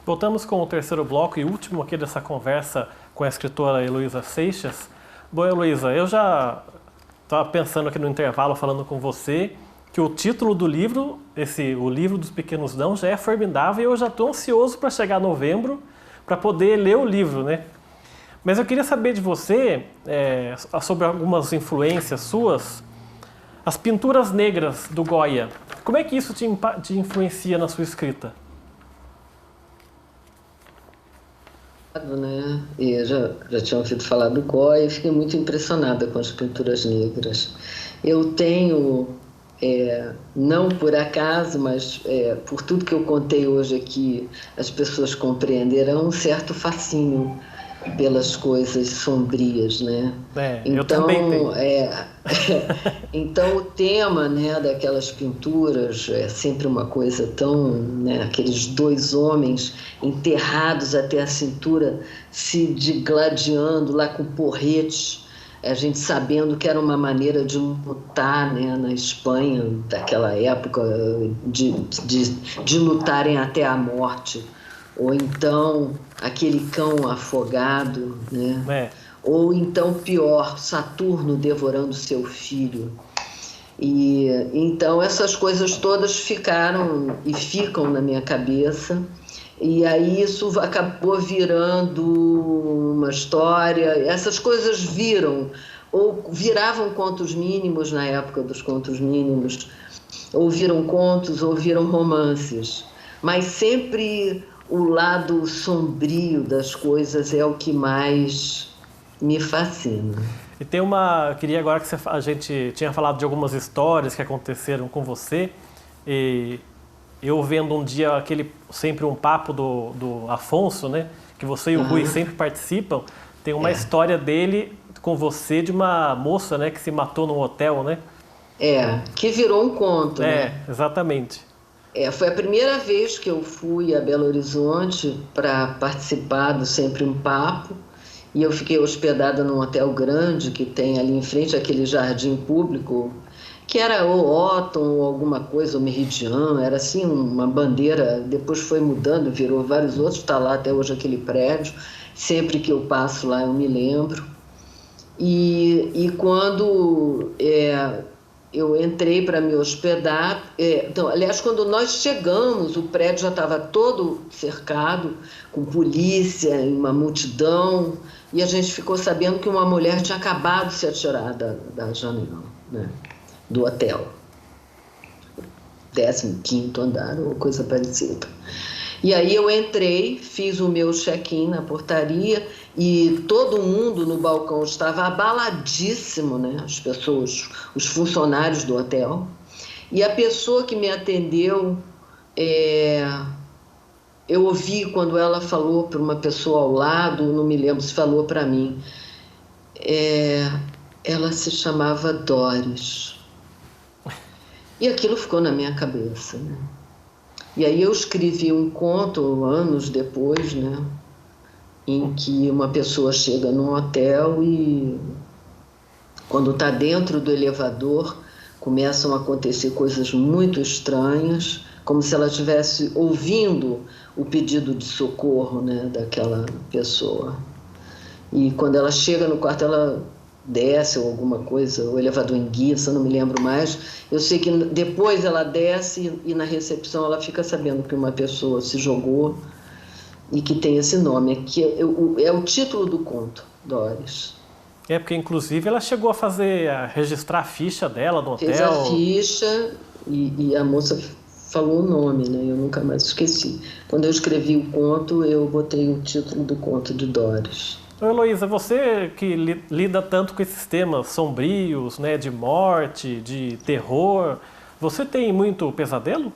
Voltamos com o terceiro bloco e último aqui dessa conversa com a escritora Heloísa Seixas. Bom, Heloísa, eu já estava pensando aqui no intervalo, falando com você, que o título do livro, O Livro dos Pequenos Dons, já é formidável e eu já estou ansioso para chegar novembro para poder ler o livro, né? Mas eu queria saber de você, sobre algumas influências suas, as pinturas negras do Goya. Como é que isso te influencia na sua escrita? Né? E já tinha ouvido falar do Goya e fiquei muito impressionada com as pinturas negras. Eu tenho, não por acaso, mas por tudo que eu contei hoje aqui, as pessoas compreenderão um certo fascínio pelas coisas sombrias, né? Eu também tenho. Então o tema, né, daquelas pinturas é sempre uma coisa tão, né, aqueles dois homens enterrados até a cintura, se digladiando lá com porretes, a gente sabendo que era uma maneira de lutar, né, na Espanha daquela época, de lutarem até a morte. Ou então aquele cão afogado, né? Ou então pior, Saturno devorando seu filho. E então essas coisas todas ficaram e ficam na minha cabeça. E aí isso acabou virando uma história. Essas coisas viravam contos mínimos na época dos contos mínimos, ou viram contos, ou viram romances. Mas sempre o lado sombrio das coisas é o que mais me fascina. E tem queria agora que a gente tinha falado de algumas histórias que aconteceram com você, e eu vendo um dia sempre um papo do Afonso, né, que você e o Rui sempre participam, tem uma história dele com você de uma moça, né, que se matou num hotel, né? Que virou um conto, né? Exatamente. Foi a primeira vez que eu fui a Belo Horizonte para participar do Sempre um Papo, e eu fiquei hospedada num hotel grande que tem ali em frente aquele jardim público, que era o Otton ou alguma coisa, o Meridian, era assim uma bandeira, depois foi mudando, virou vários outros, está lá até hoje aquele prédio, sempre que eu passo lá eu me lembro. E quando eu entrei para me hospedar, então, aliás, quando nós chegamos, o prédio já estava todo cercado, com polícia, uma multidão, e a gente ficou sabendo que uma mulher tinha acabado de se atirar da janela, né, do hotel, 15º andar ou coisa parecida. E aí eu entrei, fiz o meu check-in na portaria e todo mundo no balcão estava abaladíssimo, né? As pessoas, os funcionários do hotel. E a pessoa que me atendeu, eu ouvi quando ela falou para uma pessoa ao lado, não me lembro se falou para mim, ela se chamava Doris. E aquilo ficou na minha cabeça, né? E aí eu escrevi um conto anos depois, né, em que uma pessoa chega num hotel e quando está dentro do elevador começam a acontecer coisas muito estranhas, como se ela estivesse ouvindo o pedido de socorro, né, daquela pessoa. E quando ela chega no quarto, ela desce ou alguma coisa, o elevador enguiça, não me lembro mais. Eu sei que depois ela desce e na recepção ela fica sabendo que uma pessoa se jogou e que tem esse nome, que é o título do conto, Doris. Porque inclusive ela chegou a registrar a ficha dela no hotel. Fez a ficha e a moça falou o nome, né? Eu nunca mais esqueci. Quando eu escrevi o conto, eu botei o título do conto de Doris. Heloísa, você que lida tanto com esses temas sombrios, né, de morte, de terror, você tem muito pesadelo?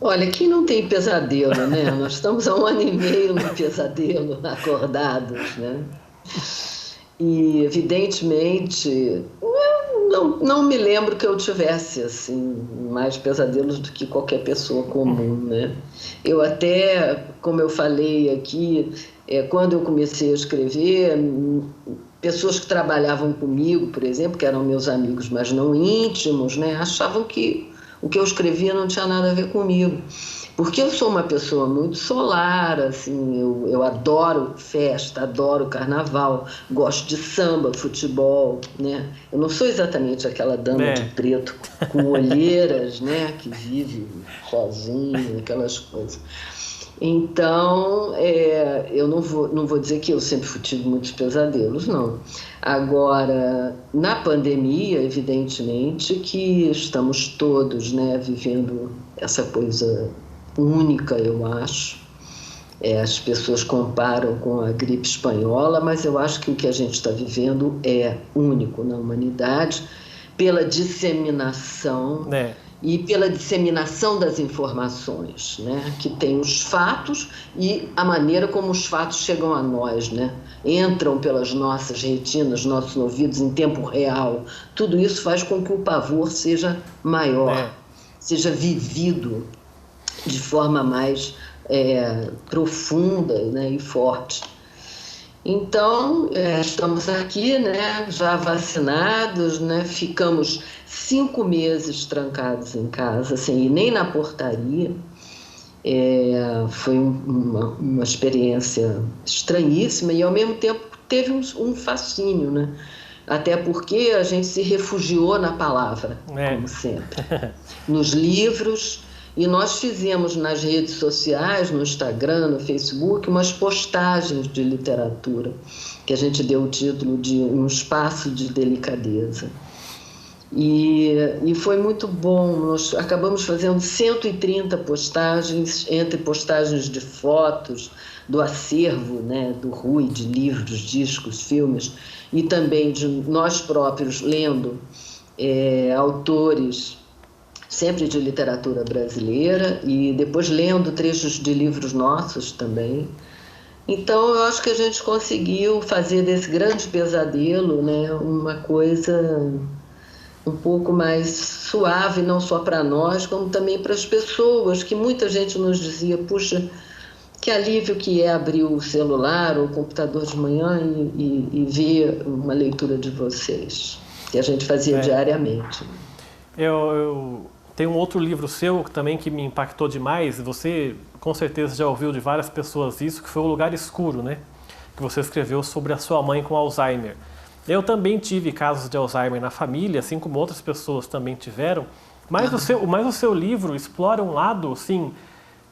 Olha, quem não tem pesadelo, né? Nós estamos há 1 ano e meio no pesadelo, acordados, né? E, evidentemente, não me lembro que eu tivesse, assim, mais pesadelos do que qualquer pessoa comum, né? Eu até, como eu falei aqui, quando eu comecei a escrever, pessoas que trabalhavam comigo, por exemplo, que eram meus amigos, mas não íntimos, né, achavam que o que eu escrevia não tinha nada a ver comigo. Porque eu sou uma pessoa muito solar, assim, eu adoro festa, adoro carnaval, gosto de samba, futebol, né? Eu não sou exatamente aquela dama de preto com olheiras, né? Que vive sozinha, aquelas coisas. Então, eu não vou dizer que eu sempre tive muitos pesadelos, não. Agora, na pandemia, evidentemente que estamos todos, né, vivendo essa coisa única, eu acho. As pessoas comparam com a gripe espanhola, mas eu acho que o que a gente está vivendo é único na humanidade, pela disseminação e pela disseminação das informações, né? Que tem os fatos e a maneira como os fatos chegam a nós, né? Entram pelas nossas retinas, nossos ouvidos em tempo real. Tudo isso faz com que o pavor seja maior, seja vivido de forma mais profunda, né? E forte. Então, estamos aqui, né, já vacinados, né, ficamos 5 meses trancados em casa, sem ir nem na portaria. Foi uma experiência estranhíssima e, ao mesmo tempo, teve um fascínio, né? Até porque a gente se refugiou na palavra, como sempre, nos livros. E nós fizemos nas redes sociais, no Instagram, no Facebook, umas postagens de literatura, que a gente deu o título de Um Espaço de Delicadeza. E foi muito bom, nós acabamos fazendo 130 postagens, entre postagens de fotos, do acervo, né, do Rui, de livros, discos, filmes, e também de nós próprios lendo autores, sempre de literatura brasileira, e depois lendo trechos de livros nossos também. Então, eu acho que a gente conseguiu fazer desse grande pesadelo, né, uma coisa um pouco mais suave, não só para nós, como também para as pessoas, que muita gente nos dizia, puxa, que alívio que é abrir o celular ou o computador de manhã e ver uma leitura de vocês, que a gente fazia diariamente. Eu tenho um outro livro seu também que me impactou demais, você com certeza já ouviu de várias pessoas isso, que foi O Lugar Escuro, né? Que você escreveu sobre a sua mãe com Alzheimer. Eu também tive casos de Alzheimer na família, assim como outras pessoas também tiveram, mas o seu livro explora um lado, assim,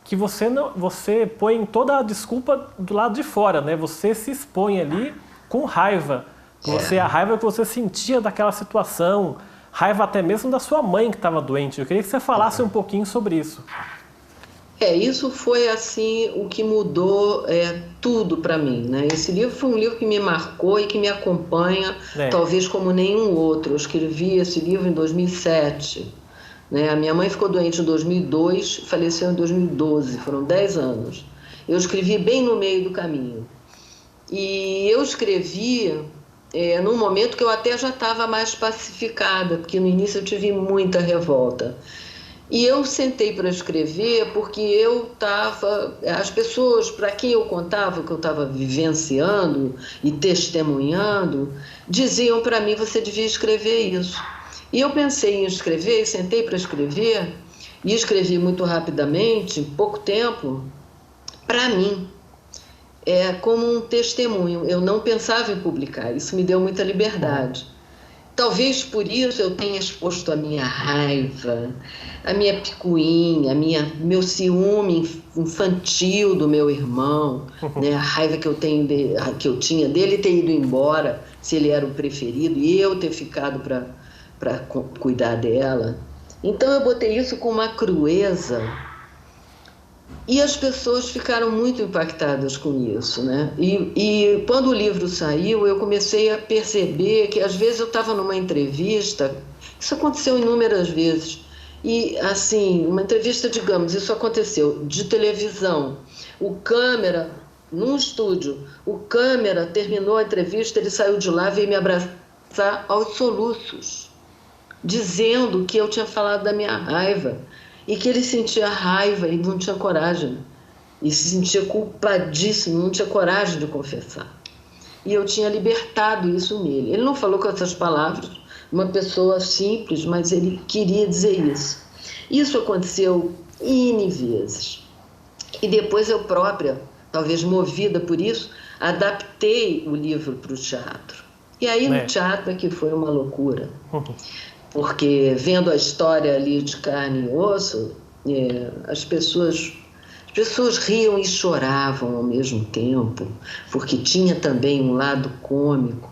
que você põe toda a desculpa do lado de fora, né? Você se expõe ali com raiva, a raiva que você sentia daquela situação, raiva até mesmo da sua mãe que estava doente. Eu queria que você falasse um pouquinho sobre isso. Isso foi assim o que mudou tudo para mim, né? Esse livro foi um livro que me marcou e que me acompanha, talvez como nenhum outro. Eu escrevi esse livro em 2007, né? A minha mãe ficou doente em 2002, faleceu em 2012, foram 10 anos. Eu escrevi bem no meio do caminho. E eu escrevi num momento que eu até já estava mais pacificada, porque no início eu tive muita revolta. E eu sentei para escrever porque as pessoas para quem eu contava o que eu estava vivenciando e testemunhando, diziam para mim, você devia escrever isso. E eu pensei em escrever, sentei para escrever, e escrevi muito rapidamente, em pouco tempo, para mim. Como um testemunho. Eu não pensava em publicar, isso me deu muita liberdade. Talvez por isso eu tenha exposto a minha raiva, a minha picuinha, meu ciúme infantil do meu irmão, né? A raiva que eu tinha dele ter ido embora, se ele era o preferido, e eu ter ficado para cuidar dela. Então eu botei isso com uma crueza. E as pessoas ficaram muito impactadas com isso, né? E quando o livro saiu, eu comecei a perceber que às vezes eu estava numa entrevista, isso aconteceu inúmeras vezes, e assim, uma entrevista, digamos, isso aconteceu, de televisão, o câmera, num estúdio, o câmera terminou a entrevista, ele saiu de lá, veio me abraçar aos soluços, dizendo que eu tinha falado da minha raiva, e que ele sentia raiva e não tinha coragem, e se sentia culpadíssimo, não tinha coragem de confessar. E eu tinha libertado isso nele. Ele não falou com essas palavras, uma pessoa simples, mas ele queria dizer isso. Isso aconteceu N vezes. E depois eu própria, talvez movida por isso, adaptei o livro para o teatro. E aí no teatro é que foi uma loucura. Porque vendo a história ali de carne e osso, as pessoas riam e choravam ao mesmo tempo, porque tinha também um lado cômico.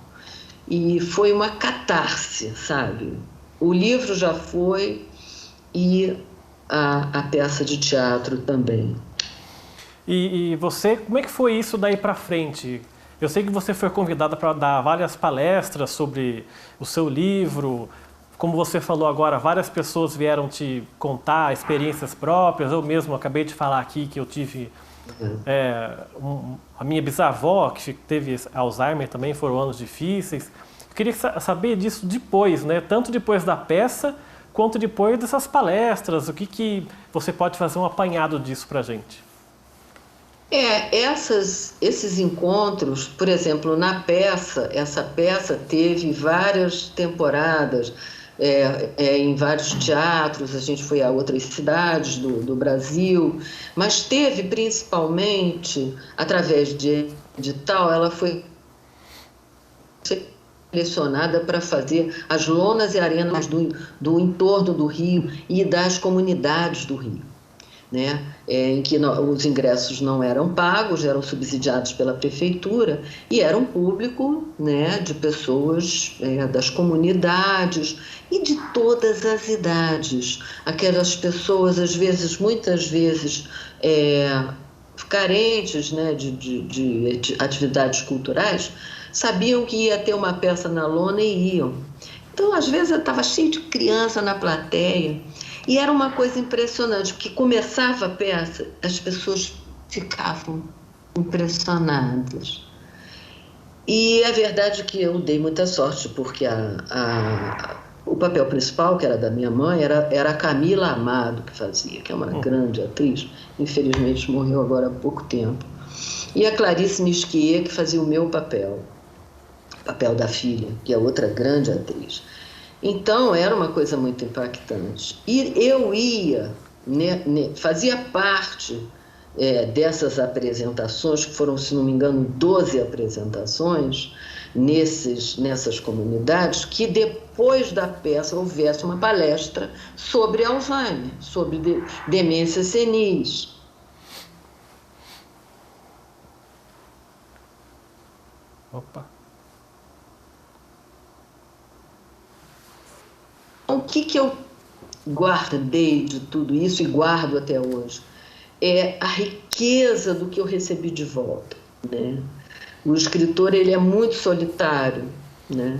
E foi uma catarse, sabe? O livro já foi e a peça de teatro também. E você, como é que foi isso daí para frente? Eu sei que você foi convidada para dar várias palestras sobre o seu livro. Como você falou agora, várias pessoas vieram te contar experiências próprias. Eu mesmo acabei de falar aqui que eu tive... a minha bisavó, que teve Alzheimer também, foram anos difíceis. Eu queria saber disso depois, né? Tanto depois da peça, quanto depois dessas palestras. O que você pode fazer um apanhado disso para a gente? Esses encontros, por exemplo, na peça, essa peça teve várias temporadas, em vários teatros, a gente foi a outras cidades do Brasil, mas teve principalmente, através de edital, ela foi selecionada para fazer as lonas e arenas do entorno do Rio e das comunidades do Rio. Né, em que os ingressos não eram pagos, eram subsidiados pela prefeitura e era um público, né, de pessoas das comunidades e de todas as idades. Aquelas pessoas, às vezes, muitas vezes, carentes, né, de atividades culturais, sabiam que ia ter uma peça na lona e iam. Então, às vezes, estava cheio de criança na plateia. E era uma coisa impressionante, porque começava a peça, as pessoas ficavam impressionadas. E é verdade que eu dei muita sorte, porque o papel principal, que era da minha mãe, era a Camila Amado que fazia, que é uma grande atriz, infelizmente morreu agora há pouco tempo. E a Clarice Nisquier, que fazia o meu papel da filha, que é outra grande atriz. Então, era uma coisa muito impactante. E eu fazia parte dessas apresentações, que foram, se não me engano, 12 apresentações nessas comunidades, que depois da peça houvesse uma palestra sobre Alzheimer, sobre demência senis. Opa! O que eu guardei de tudo isso e guardo até hoje é a riqueza do que eu recebi de volta, né? O escritor, ele é muito solitário, né?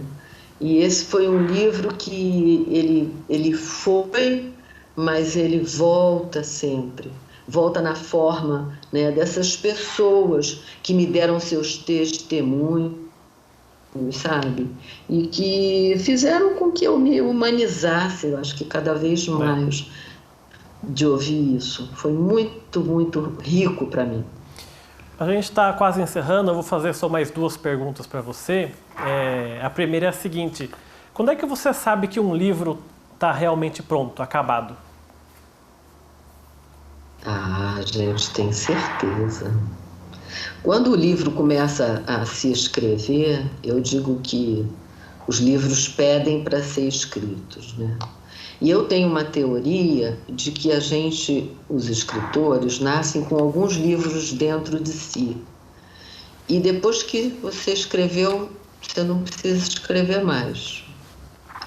E esse foi um livro que ele foi, mas ele volta sempre. Volta na forma, né, dessas pessoas que me deram seus testemunhos, sabe? E que fizeram com que eu me humanizasse, eu acho que cada vez mais, de ouvir isso. Foi muito, muito rico para mim. A gente está quase encerrando, eu vou fazer só mais 2 perguntas para você. A primeira é a seguinte: quando é que você sabe que um livro está realmente pronto, acabado? A gente tem certeza. Quando o livro começa a se escrever, eu digo que os livros pedem para ser escritos, né? E eu tenho uma teoria de que os escritores, nascem com alguns livros dentro de si. E depois que você escreveu, você não precisa escrever mais.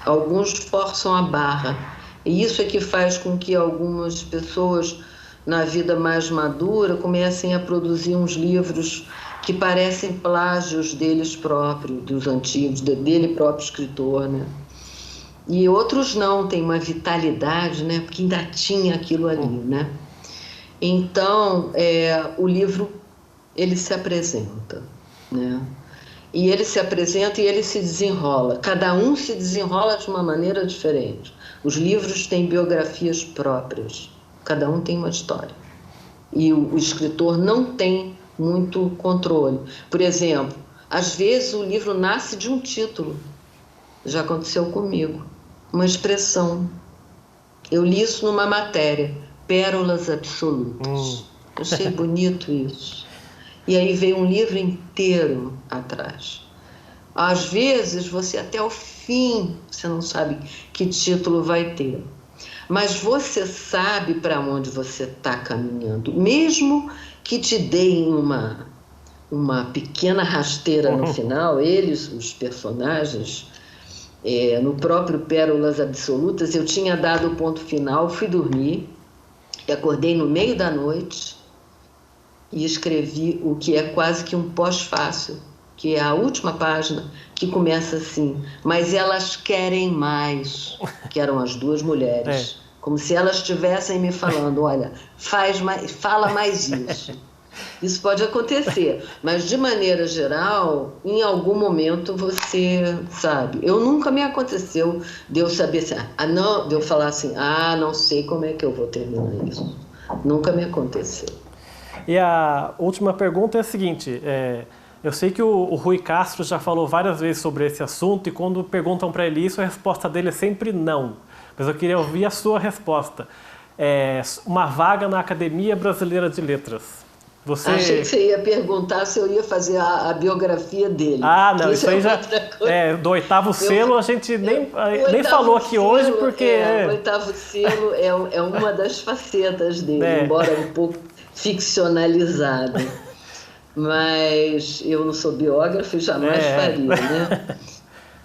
Alguns forçam a barra. E isso é que faz com que algumas pessoas, na vida mais madura, comecem a produzir uns livros que parecem plágios deles próprios, dos antigos, dele próprio escritor, né? E outros não, têm uma vitalidade, né? Porque ainda tinha aquilo ali, né? Então, o livro, ele se apresenta, né? E ele se apresenta e ele se desenrola. Cada um se desenrola de uma maneira diferente. Os livros têm biografias próprias. Cada um tem uma história. E o escritor não tem muito controle. Por exemplo, às vezes o livro nasce de um título. Já aconteceu comigo. Uma expressão. Eu li isso numa matéria. Pérolas Absolutas. Achei bonito isso. E aí veio um livro inteiro atrás. Às vezes, você até o fim, você não sabe que título vai ter. Mas você sabe para onde você está caminhando. Mesmo que te deem uma pequena rasteira no final, eles, os personagens, no próprio Pérolas Absolutas, eu tinha dado o ponto final, fui dormir, e acordei no meio da noite e escrevi o que é quase que um pós-fácil, que é a última página, que começa assim: mas elas querem mais, que eram as duas mulheres, como se elas estivessem me falando, olha, fala mais isso. Isso pode acontecer, mas de maneira geral, em algum momento você sabe. Nunca me aconteceu de eu saber assim, não, de eu falar assim, não sei como é que eu vou terminar isso. Nunca me aconteceu. E a última pergunta é a seguinte: eu sei que o Rui Castro já falou várias vezes sobre esse assunto, e quando perguntam para ele isso, a resposta dele é sempre não. Mas eu queria ouvir a sua resposta. Uma vaga na Academia Brasileira de Letras. Achei que você ia perguntar se eu ia fazer a biografia dele. Não, isso aí já... do oitavo selo a gente nem falou aqui hoje, porque... O oitavo selo é uma das facetas dele, embora um pouco ficcionalizada. Mas eu não sou biógrafo e jamais faria, né?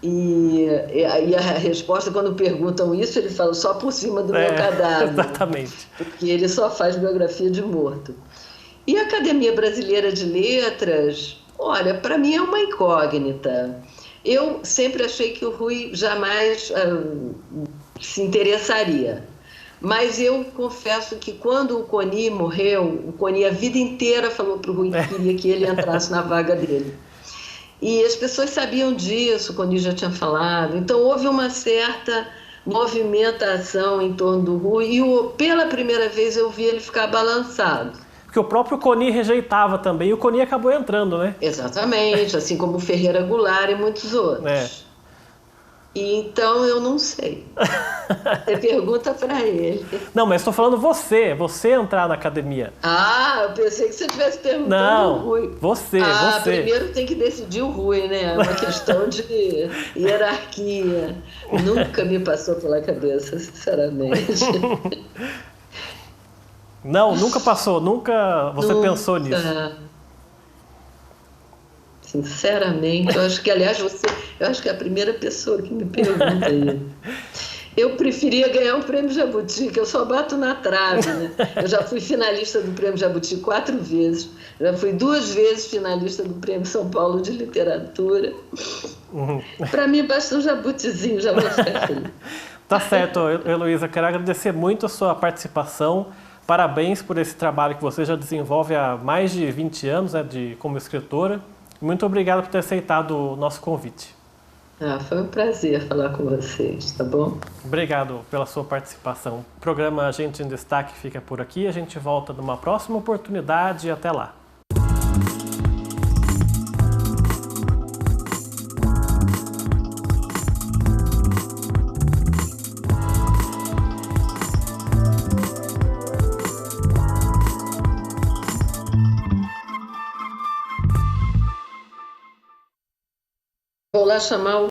E a resposta, quando perguntam isso, ele fala só por cima do meu cadáver. Exatamente. Porque ele só faz biografia de morto. E a Academia Brasileira de Letras, olha, para mim é uma incógnita. Eu sempre achei que o Rui jamais se interessaria. Mas eu confesso que quando o Coni morreu, o Coni a vida inteira falou para o Rui que queria que ele entrasse na vaga dele. E as pessoas sabiam disso, o Coni já tinha falado. Então houve uma certa movimentação em torno do Rui e pela primeira vez eu vi ele ficar balançado. Porque o próprio Coni rejeitava também, e o Coni acabou entrando, né? Exatamente, assim como o Ferreira Goulart e muitos outros. E então eu não sei. Você pergunta para ele. Não, mas estou falando você entrar na academia. Eu pensei que você estivesse perguntando o Rui. Você. Primeiro tem que decidir o Rui, né? É uma questão de hierarquia. Nunca me passou pela cabeça, sinceramente. Não, nunca passou, nunca você pensou nisso. Sinceramente, eu acho que, aliás, eu acho que é a primeira pessoa que me pergunta isso. Eu preferia ganhar um prêmio Jabuti, que eu só bato na trave, né? Eu já fui finalista do prêmio Jabuti 4 vezes, já fui 2 vezes finalista do prêmio São Paulo de Literatura. Para mim, basta um jabutizinho, já vou ficar feliz. Tá certo, Heloísa, quero agradecer muito a sua participação. Parabéns por esse trabalho que você já desenvolve há mais de 20 anos, né, como escritora. Muito obrigado por ter aceitado o nosso convite. Foi um prazer falar com vocês, tá bom? Obrigado pela sua participação. O programa Gente em Destaque fica por aqui. A gente volta numa próxima oportunidade. Até lá. Vou lá chamar o